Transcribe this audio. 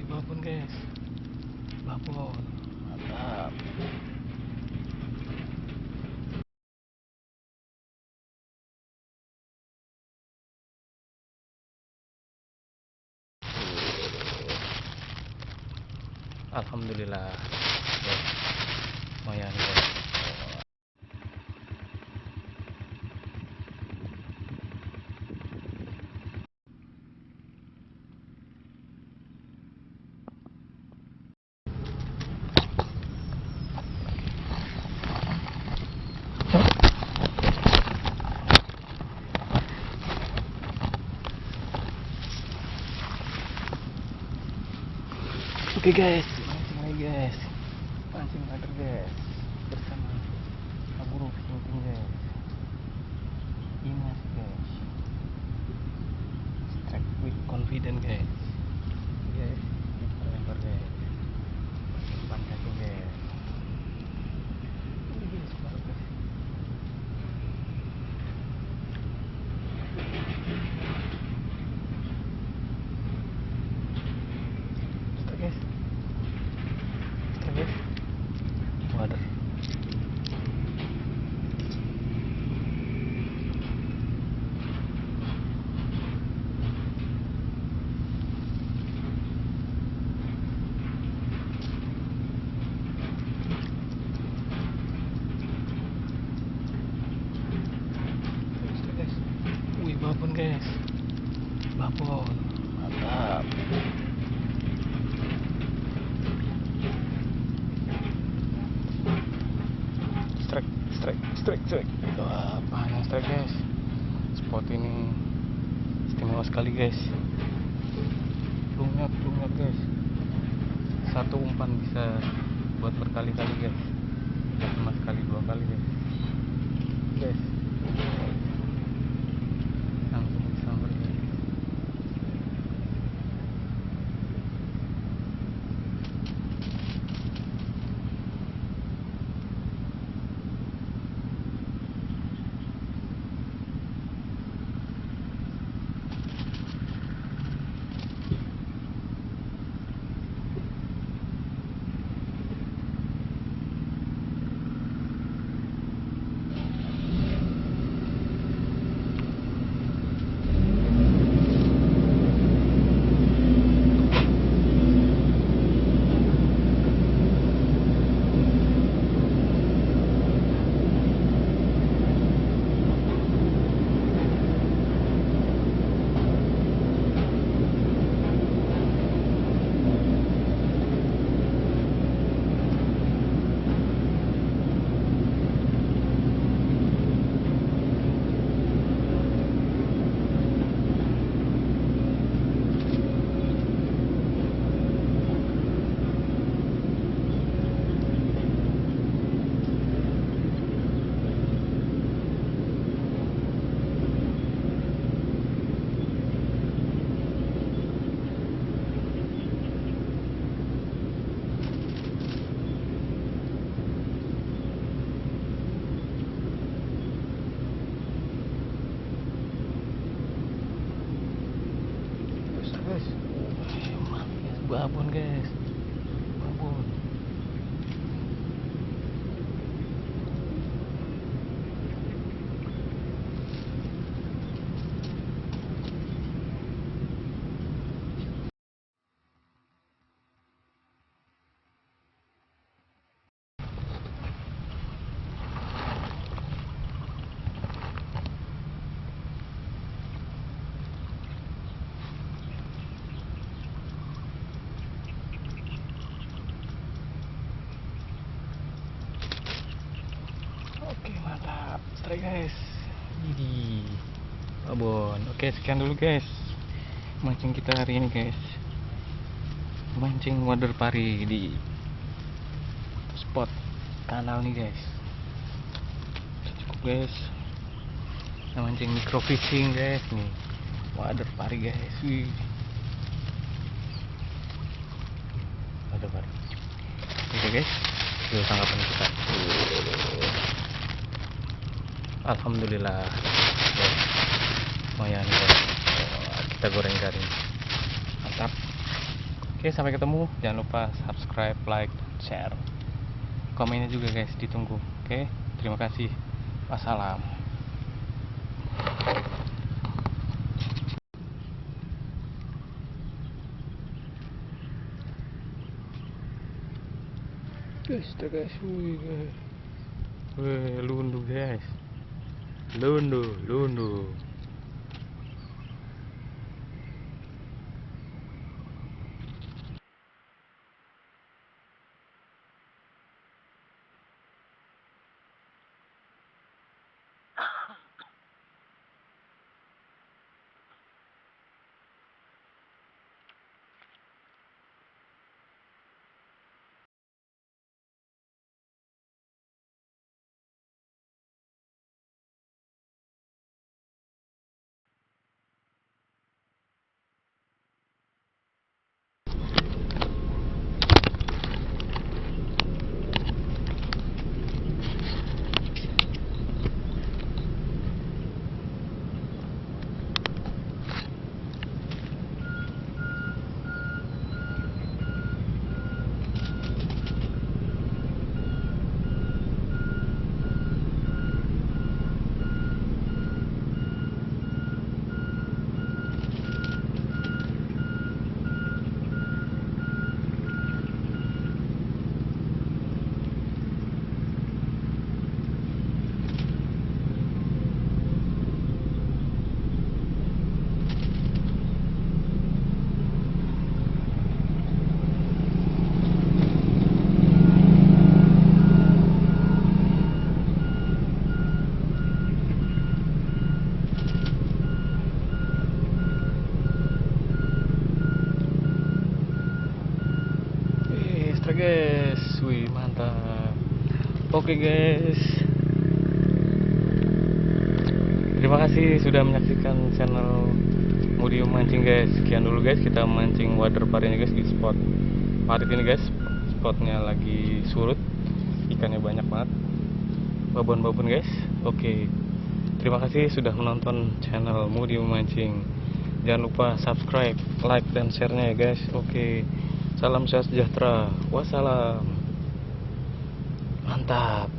babon guys, babon, mantap. Alhamdulillah, guys. Lumayan guys. Oke guys, mancing lagi guys, mancing lagi guys, bersama Guru Fishing guys. Imas guys, strike with confident guys. Guys, lempar guys, umpan cacing guys. Ini guys, baru guys. Strike guys, strike guys. Waduh. Wih, babon guys, babon, mantap. Strike. Wah, panjang strike guys. Spot ini istimewa sekali guys. Lunyap guys. Satu umpan bisa buat berkali-kali guys. Tidak cuma sekali dua kali guys. Guys. Langsung disambar guys. Guys, babon guys, babon. Oke, mantap. Strike guys. Ini babon. Oke, sekian dulu guys mancing kita hari ini guys. Mancing wader pari di spot kanal nih guys. Cukup guys. Kita mancing micro fishing guys nih. Wader pari guys. Wih. Wader pari. Oke guys. Itu tanggapan kita. Alhamdulillah guys. Lumayan guys. Kita goreng garing. Mantap. Oke. Oke, sampai ketemu. Jangan lupa subscribe, like, share. Komennya juga guys, ditunggu. Oke, terima kasih. Wassalam. Guys, wih, lundu guys, lundu. Guys, wih mantap. Oke guys, terima kasih sudah menyaksikan channel Mudium Mancing guys. Sekian dulu guys, kita mancing wader pari ini guys di spot parit ini guys. Spotnya lagi surut, ikannya banyak banget, babon guys. Oke, terima kasih sudah menonton channel Mudium Mancing. Jangan lupa subscribe, like, dan share-nya ya guys. Oke, salam sejahtera. Wassalam. Mantap.